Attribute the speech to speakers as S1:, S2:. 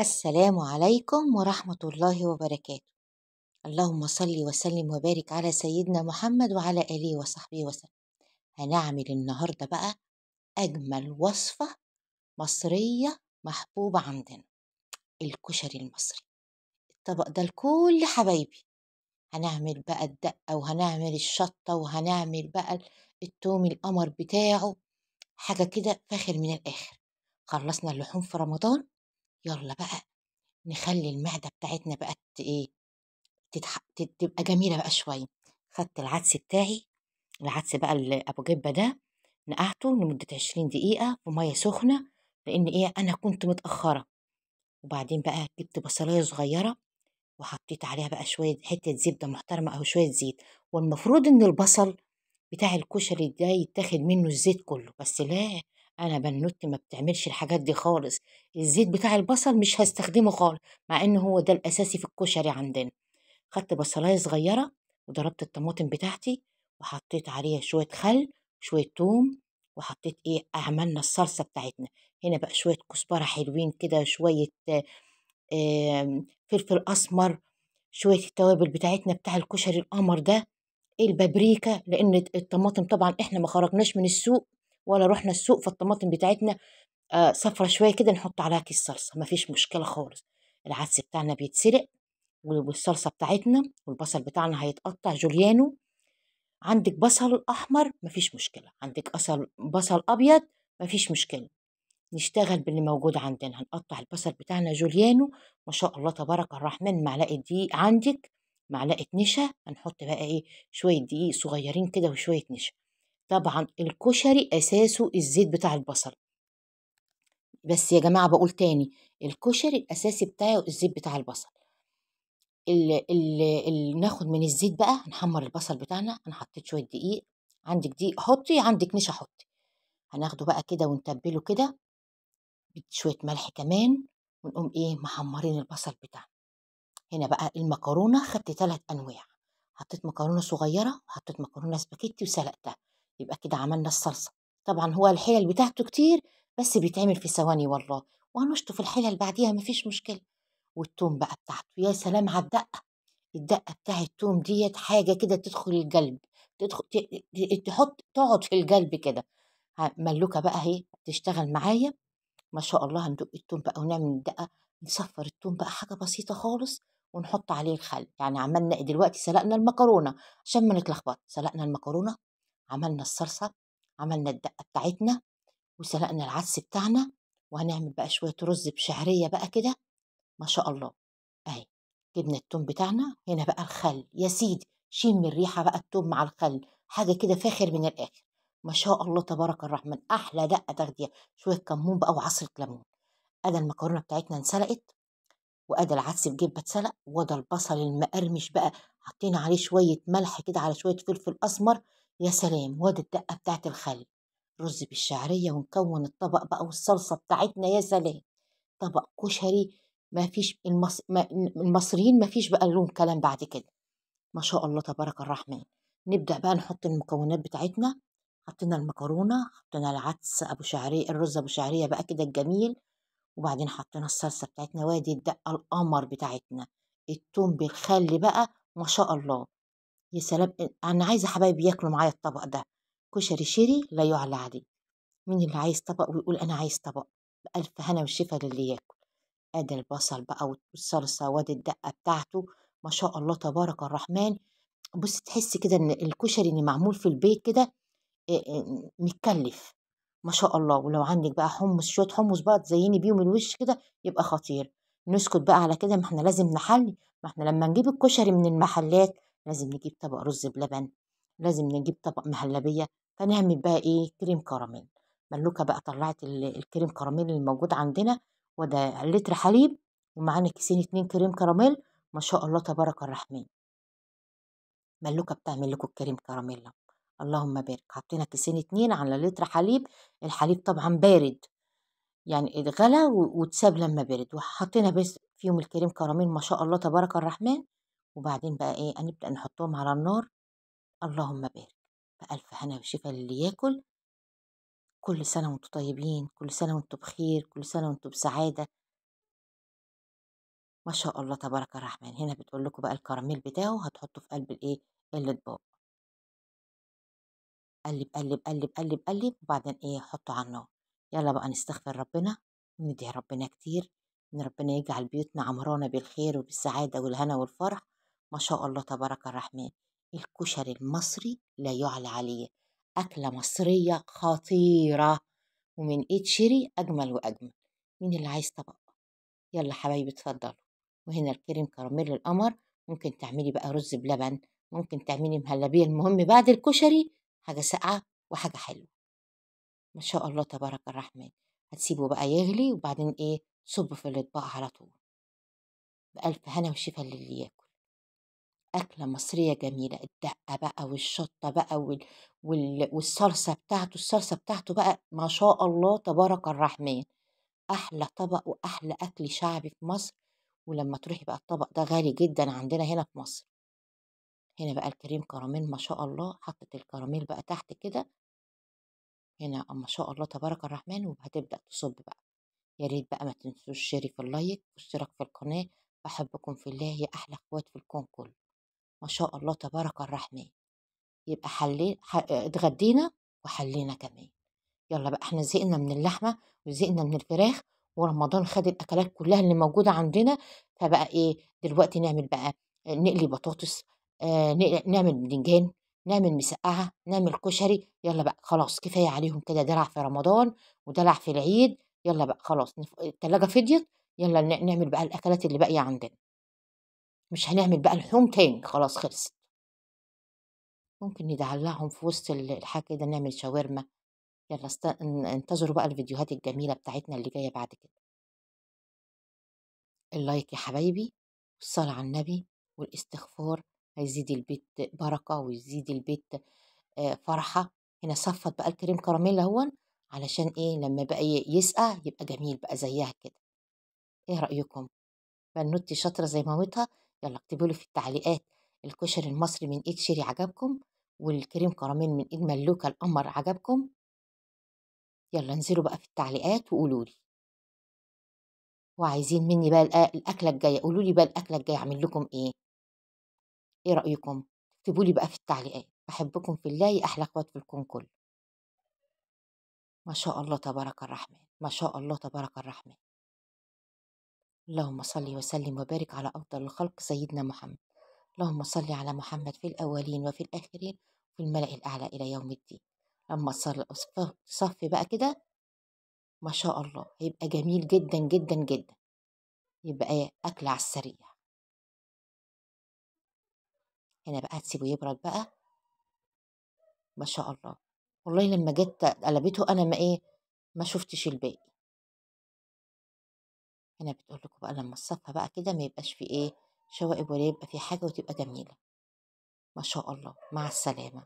S1: السلام عليكم ورحمة الله وبركاته. اللهم صل وسلم وبارك على سيدنا محمد وعلى آله وصحبه وسلم. هنعمل النهاردة بقى أجمل وصفة مصرية محبوبة عندنا، الكشري المصري. الطبق ده لكل حبايبي. هنعمل بقى الدقة وهنعمل الشطة وهنعمل بقى التوم القمر بتاعه، حاجة كده فاخر من الآخر. خلصنا اللحوم في رمضان، يلا بقى نخلي المعدة بتاعتنا بقى تبقى جميلة بقى شوية. خدت العدس بتاعي، العدس بقى أبو جبة ده، نقعته لمدة 20 دقيقة في مية سخنة، لأن أنا كنت متأخرة. وبعدين بقى جبت بصلاية صغيرة وحطيت عليها بقى شوية حتة زبدة محترمة أو شوية زيت. والمفروض إن البصل بتاع الكشري ده يتاخد منه الزيت كله، بس لا، أنا بنوتي ما بتعملش الحاجات دي خالص. الزيت بتاع البصل مش هستخدمه خالص، مع إنه هو ده الأساسي في الكشري عندنا. خدت بصلاية صغيرة وضربت الطماطم بتاعتي وحطيت عليها شوية خل وشوية توم، وحطيت عملنا الصلصة بتاعتنا. هنا بقى شوية كزبرة حلوين كده، شوية فلفل أسمر، شوية التوابل بتاعتنا بتاع الكشري القمر ده، البابريكا، لأن الطماطم طبعا احنا ما خرجناش من السوق ولا رحنا السوق، فالطماطم بتاعتنا صفرة شوية كده، نحط عليها كيس صلصة مفيش مشكلة خالص. العدس بتاعنا بيتسلق والصلصة بتاعتنا والبصل بتاعنا هيتقطع جوليانو. عندك بصل أحمر مفيش مشكلة، عندك بصل أبيض مفيش مشكلة. نشتغل باللي موجود عندنا. هنقطع البصل بتاعنا جوليانو، ما شاء الله تبارك الرحمن. معلقة دقيق عندك، معلقة نشا، هنحط بقى شوية دقيق صغيرين كده وشوية نشا. طبعا الكشري أساسه الزيت بتاع البصل، بس يا جماعة بقول تاني، الكشري الأساسي بتاعه الزيت بتاع البصل. ناخد من الزيت بقى نحمر البصل بتاعنا. انا حطيت شويه دقيق، عندك دقيق حطي، عندك نشا حطي. هناخده بقى كده ونتبله كده بشويه ملح كمان، ونقوم محمرين البصل بتاعنا. هنا بقى المكرونه خدت 3 انواع، حطيت مكرونه صغيره وحطيت مكرونه سباكيتي وسلقتها، يبقى كده عملنا الصلصه. طبعا هو الحلل بتاعته كتير، بس بيتعمل في ثواني والله، وهنشطف الحلل بعديها مفيش مشكله. والثوم بقى بتاعته، يا سلام على الدقة بتاع التوم ديّة حاجة كده تدخل القلب، تدخل تقعد في القلب كده. ملوكة بقى أهي بتشتغل معايا، ما شاء الله. هندق التوم بقى ونعمل الدقة، نصفّر التوم بقى حاجة بسيطة خالص، ونحط عليه الخل. يعني عملنا دلوقتي سلقنا المكرونة عشان ما نتلخبطش، سلقنا المكرونة، عملنا الصلصة، عملنا الدقة بتاعتنا، وسلقنا العدس بتاعنا، وهنعمل بقى شوية رز بشعرية بقى كده، ما شاء الله. أهي جبنا التوم بتاعنا، هنا بقى الخل يا سيدي، شم الريحة بقى، التوم مع الخل حاجة كده فاخر من الآخر، ما شاء الله تبارك الرحمن. أحلى دقة تاخديها، شوية كمون بقى وعصرة ليمون. أدا المكرونة بتاعتنا انسلقت، وأدا العدس بجبة اتسلق، وأدا البصل المقرمش بقى حطينا عليه شوية ملح كده على شوية فلفل أسمر، يا سلام. وأدا الدقة بتاعت الخل، رز بالشعرية، ونكون الطبق بقى والصلصة بتاعتنا، يا سلام. طبق كشري ما فيش المصريين ما فيش بقى لهم كلام بعد كده، ما شاء الله تبارك الرحمن. نبدأ بقى نحط المكونات بتاعتنا. حطينا المكرونة، حطينا العدس أبو شعرية، الرز أبو شعرية بقى كده الجميل، وبعدين حطينا الصلصة بتاعتنا، وادي الدقة القمر بتاعتنا، التوم بالخل بقى، ما شاء الله. يا سلام، أنا عايزة حبايبي ياكلوا معايا الطبق ده، كشري شيري لا يعلى عليه. مين اللي عايز طبق ويقول أنا عايز طبق؟ بألف هنا والشفا للي ياكل. ادي البصل بقى والصلصة، وادي الدقة بتاعته، ما شاء الله تبارك الرحمن. بص تحس كده ان الكشري اللي معمول في البيت كده متكلف، ما شاء الله. ولو عندك بقى حمص، شوية حمص بقى تزيني بيهم الوش كده، يبقى خطير. نسكت بقى على كده، ما احنا لازم نحلي، ما احنا لما نجيب الكشري من المحلات لازم نجيب طبق رز بلبن، لازم نجيب طبق مهلبية. فنعمل بقى كريم كراميل. ملوكة بقى طلعت الكريم كراميل اللي موجود عندنا، وده لتر حليب، ومعانا كيسين 2 كريم كراميل، ما شاء الله تبارك الرحمن. ملوكة بتعمل لكم الكريم كراميل، اللهم بارك. حطينا كيسين 2 على لتر حليب، الحليب طبعا بارد، يعني اتغلى واتساب لما برد، وحطينا بس فيهم الكريم كراميل، ما شاء الله تبارك الرحمن. وبعدين بقى هنبدأ نحطهم على النار، اللهم بارك. بألف هنا وشفا للي ياكل. كل سنة وانتم طيبين، كل سنة وانتم بخير، كل سنة وانتم بسعادة. ما شاء الله تبارك الرحمن. هنا بتقول لكم بقى الكراميل بتاعه هتحطه في قلب الأطباق. قلِّب، قلِّب، قلِّب، قلِّب، قلِّب، وبعدين حطّه على النار. يالّا بقى نستغفر ربنا وندعي ربنا كتير إن ربنا يجعل بيوتنا عمرانة بالخير وبالسعادة والهنا والفرح. ما شاء الله تبارك الرحمن. الكشري المصري لا يُعلى عليه، أكلة مصرية خطيرة، ومن إيد شيري أجمل وأجمل. مين اللي عايز طبق؟ يالّا حبايبي اتفضلوا. وهنا الكريم كراميل القمر. ممكن تعملي بقى رز بلبن، ممكن تعملي مهلبية، المهم بعد الكشري حاجة ساقعة وحاجة حلوة. ما شاء الله تبارك الرحمن. هتسيبه بقى يغلي وبعدين تصبه في الأطباق على طول. بألف هنا وشفا للي ياكل. أكلة مصرية جميلة، الدقة بقى والشطة بقى والصلصة بتاعته، الصلصة بتاعته بقى ما شاء الله تبارك الرحمن. أحلى طبق وأحلى أكل شعبي في مصر. ولما تروحي بقى الطبق ده غالي جدا عندنا هنا في مصر. هنا بقى الكريم كراميل ما شاء الله، حطت الكراميل بقى تحت كده. هنا ما شاء الله تبارك الرحمن، وهتبدأ تصب بقى. يا ريت بقى ما تنسوش شيري في اللايك واشتراك في القناة. بحبكم في الله يا أحلى اخوات في الكون كله. ما شاء الله تبارك الرحمن. يبقى اتغدينا وحلينا كمان. يلا بقى احنا زهقنا من اللحمة وزهقنا من الفراخ، ورمضان خد الأكلات كلها اللي موجودة عندنا. فبقى دلوقتي نعمل بقى نقلي بطاطس، نعمل بدنجان، نعمل مسقعة، نعمل كشري. يلا بقى خلاص كفاية عليهم كده دلع في رمضان ودلع في العيد. يلا بقى خلاص التلاجة فضيت. يلا نعمل بقى الأكلات اللي باقية عندنا. مش هنعمل بقى لحوم تاني، خلاص خلصت. ممكن ندلعهم في وسط الحاجة كده، نعمل شاورما. يلا انتظروا بقى الفيديوهات الجميلة بتاعتنا اللي جاية بعد كده. اللايك يا حبايبي، والصلاة على النبي، والاستغفار هيزيد البيت بركة ويزيد البيت فرحة. هنا صفت بقى الكريم كراميل اهون، علشان لما بقى يسقع يبقى جميل بقى زيها كده. ايه رأيكم؟ بنوتي شاطرة زي مامتها. يلا اكتبوا لي في التعليقات الكشري المصري من ايد شيري عجبكم، والكريم كراميل من ايد ملوكة القمر عجبكم. يلا انزلوا بقى في التعليقات وقولوا لي. وعايزين مني بقى الأكلة الجاية، قولوا لي بقى الأكلة الجاية أعمل لكم إيه؟ إيه رأيكم؟ اكتبوا لي بقى في التعليقات. بحبكم في الله يا أحلى أخوات في الكون كله. ما شاء الله تبارك الرحمن، ما شاء الله تبارك الرحمن. اللهم صل وسلم وبارك على أفضل الخلق سيدنا محمد. اللهم صل على محمد في الأولين وفي الآخرين وفي الملأ الأعلى إلى يوم الدين. لما تصفي بقى كده ما شاء الله هيبقى جميل جدا جدا جدا. يبقى أكل على السريع. هنا بقى هتسيبه يبرد بقى. ما شاء الله. والله لما جيت قلبته أنا ما شفتش الباقي. هنا بتقول لكم بقى لما الصفها بقى كده ما يبقاش فيه شوائب ولا يبقى فيه حاجة وتبقى جميلة. ما شاء الله. مع السلامة.